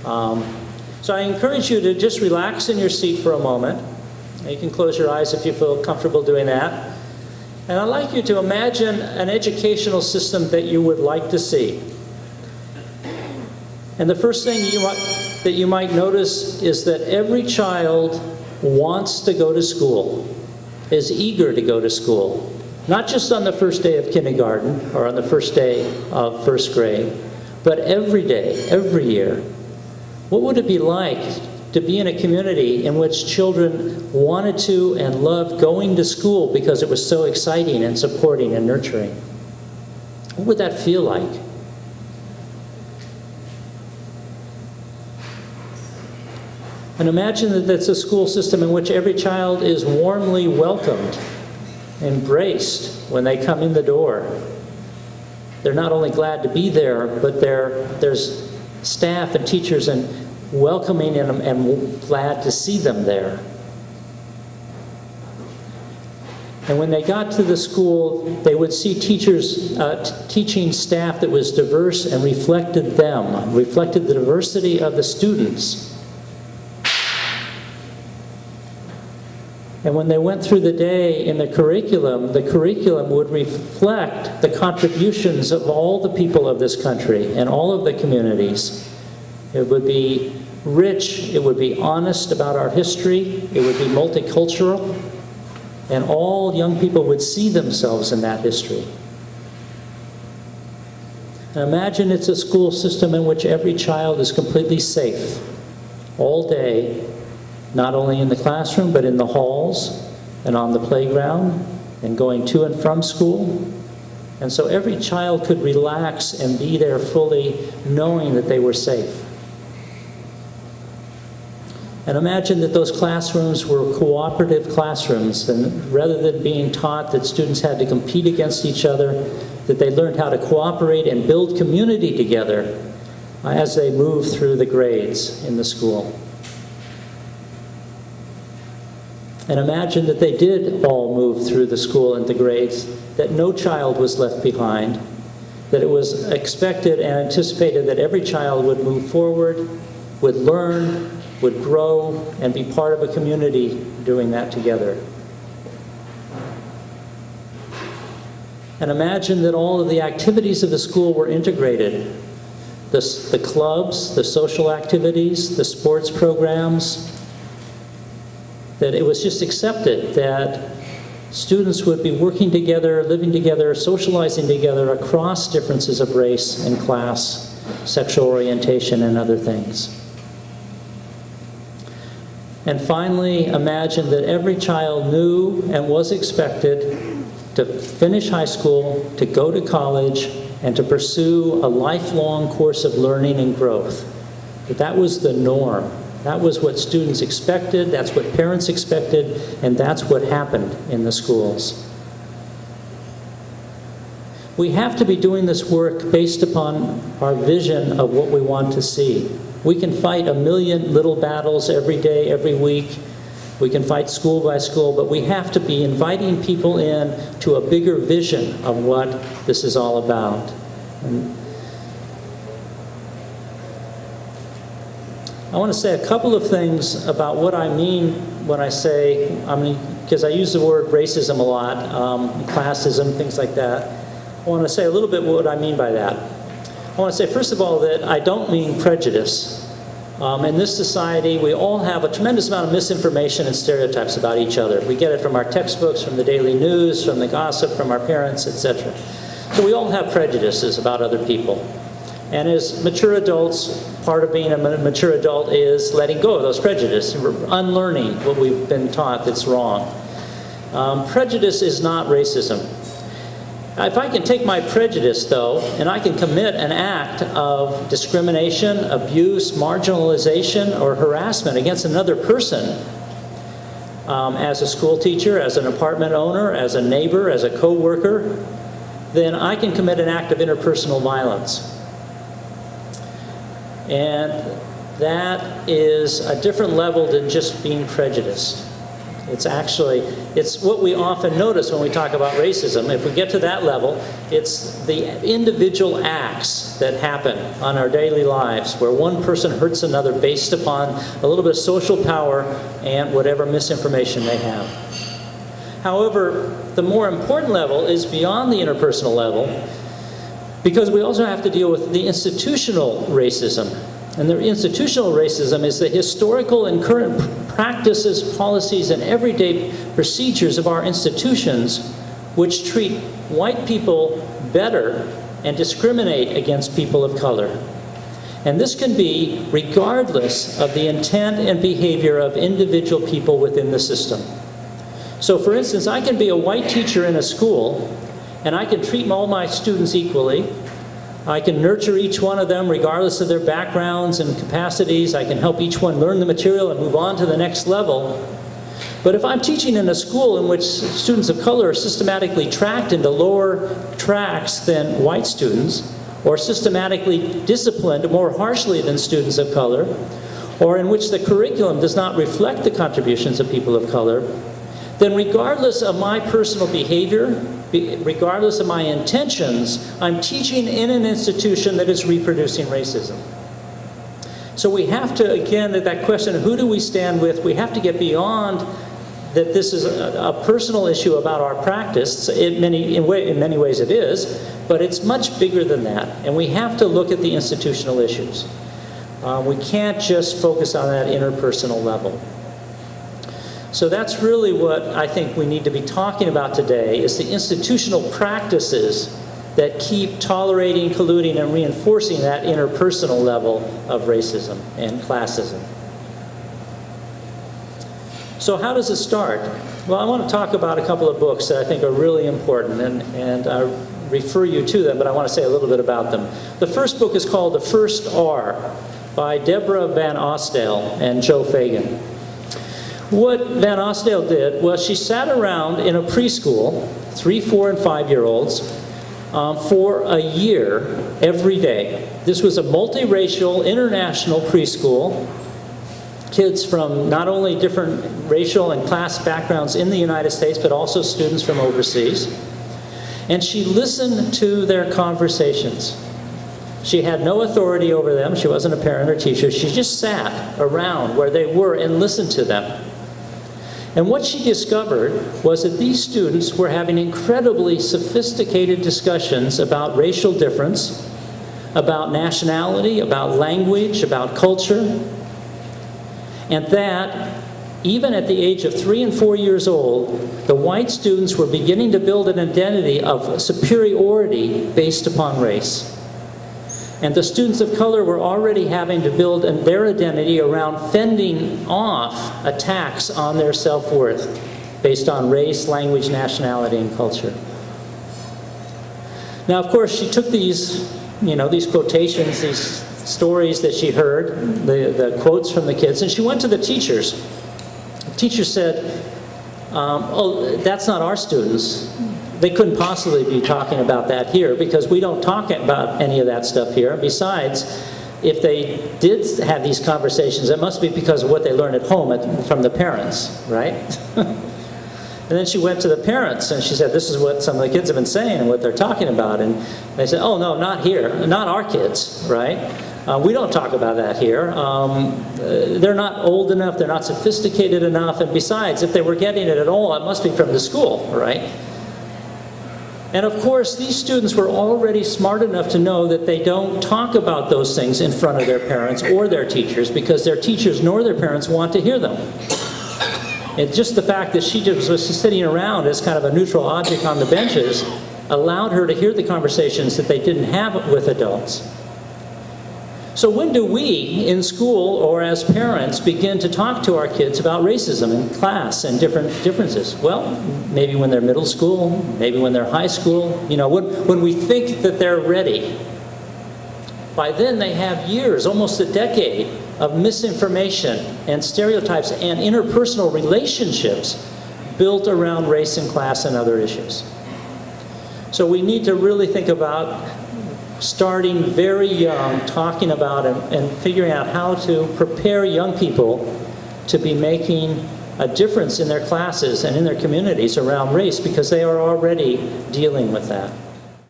So I encourage you to just relax in your seat for a moment. You can close your eyes if you feel comfortable doing that. And I'd like you to imagine an educational system that you would like to see. And the first thing that you might notice is that every child wants to go to school, is eager to go to school. Not just on the first day of kindergarten or on the first day of first grade, but every day, every year. What would it be like to be in a community in which children wanted to and loved going to school because it was so exciting and supporting and nurturing? What would that feel like? And imagine that that's a school system in which every child is warmly welcomed, embraced when they come in the door. They're not only glad to be there, but there's staff and teachers and welcoming them and glad to see them there. And when they got to the school, they would see teachers, teaching staff that was diverse and reflected them, reflected the diversity of the students. And when they went through the day in the curriculum would reflect the contributions of all the people of this country and all of the communities. It would be rich, it would be honest about our history, it would be multicultural, and all young people would see themselves in that history. And imagine it's a school system in which every child is completely safe all day, not only in the classroom, but in the halls and on the playground and going to and from school. And so every child could relax and be there fully knowing that they were safe. And imagine that those classrooms were cooperative classrooms, and rather than being taught that students had to compete against each other, that they learned how to cooperate and build community together as they moved through the grades in the school. And imagine that they did all move through the school and the grades, that no child was left behind, that it was expected and anticipated that every child would move forward, would learn, would grow, and be part of a community doing that together. And imagine that all of the activities of the school were integrated. The clubs, the social activities, the sports programs, that it was just accepted that students would be working together, living together, socializing together across differences of race and class, sexual orientation, and other things. And finally, imagine that every child knew and was expected to finish high school, to go to college, and to pursue a lifelong course of learning and growth. That was the norm. That was what students expected, that's what parents expected, and that's what happened in the schools. We have to be doing this work based upon our vision of what we want to see. We can fight a million little battles every day, every week. We can fight school by school, but we have to be inviting people in to a bigger vision of what this is all about. And I want to say a couple of things about what I mean when I say, because I use the word racism a lot, classism, things like that. I want to say a little bit what I mean by that. I want to say, first of all, that I don't mean prejudice. In this society, we all have a tremendous amount of misinformation and stereotypes about each other. We get it from our textbooks, from the daily news, from the gossip, from our parents, etc. So we all have prejudices about other people. And as mature adults, part of being a mature adult is letting go of those prejudices, unlearning what we've been taught that's wrong. Prejudice is not racism. If I can take my prejudice, though, and I can commit an act of discrimination, abuse, marginalization, or harassment against another person, as a school teacher, as an apartment owner, as a neighbor, as a co-worker, then I can commit an act of interpersonal violence. And that is a different level than just being prejudiced. It's what we often notice when we talk about racism. If we get to that level, it's the individual acts that happen on our daily lives where one person hurts another based upon a little bit of social power and whatever misinformation they have. However, the more important level is beyond the interpersonal level, because we also have to deal with the institutional racism. And the institutional racism is the historical and current practices, policies, and everyday procedures of our institutions which treat white people better and discriminate against people of color. And this can be regardless of the intent and behavior of individual people within the system. So for instance, I can be a white teacher in a school, and I can treat all my students equally. I can nurture each one of them regardless of their backgrounds and capacities. I can help each one learn the material and move on to the next level. But if I'm teaching in a school in which students of color are systematically tracked into lower tracks than white students, or systematically disciplined more harshly than students of color, or in which the curriculum does not reflect the contributions of people of color, then regardless of my personal behavior, regardless of my intentions, I'm teaching in an institution that is reproducing racism. So we have to, again, that question of who do we stand with, we have to get beyond that this is a personal issue about our practice. In many ways it is, but it's much bigger than that. And we have to look at the institutional issues. We can't just focus on that interpersonal level. So that's really what I think we need to be talking about today, is the institutional practices that keep tolerating, colluding, and reinforcing that interpersonal level of racism and classism. So how does it start? Well, I want to talk about a couple of books that I think are really important, and I refer you to them, but I want to say a little bit about them. The first book is called The First R by Deborah Van Osdale and Joe Fagan. What Van Osdale did was she sat around in a preschool, 3, 4, and 5-year-olds, for a year every day. This was a multiracial, international preschool. Kids from not only different racial and class backgrounds in the United States, but also students from overseas. And she listened to their conversations. She had no authority over them. She wasn't a parent or teacher. She just sat around where they were and listened to them. And what she discovered was that these students were having incredibly sophisticated discussions about racial difference, about nationality, about language, about culture, and that even at the age of 3 and 4 years old, the white students were beginning to build an identity of superiority based upon race. And the students of color were already having to build their identity around fending off attacks on their self-worth based on race, language, nationality, and culture. Now, of course, she took these quotations, these stories that she heard, the quotes from the kids, and she went to the teachers. The teacher said, oh, that's not our students. They couldn't possibly be talking about that here because we don't talk about any of that stuff here. Besides, if they did have these conversations, it must be because of what they learned at home from the parents, right? And then she went to the parents and she said, this is what some of the kids have been saying and what they're talking about. And they said, oh, no, not here. Not our kids, right? We don't talk about that here. They're not old enough. They're not sophisticated enough. And besides, if they were getting it at all, it must be from the school, right? And of course, these students were already smart enough to know that they don't talk about those things in front of their parents or their teachers because their teachers nor their parents want to hear them. And just the fact that she just was sitting around as kind of a neutral object on the benches allowed her to hear the conversations that they didn't have with adults. So when do we, in school or as parents, begin to talk to our kids about racism in class and different differences? Well, maybe when they're middle school, maybe when they're high school, when we think that they're ready. By then they have years, almost a decade, of misinformation and stereotypes and interpersonal relationships built around race and class and other issues. So we need to really think about starting very young, talking about and figuring out how to prepare young people to be making a difference in their classes and in their communities around race because they are already dealing with that.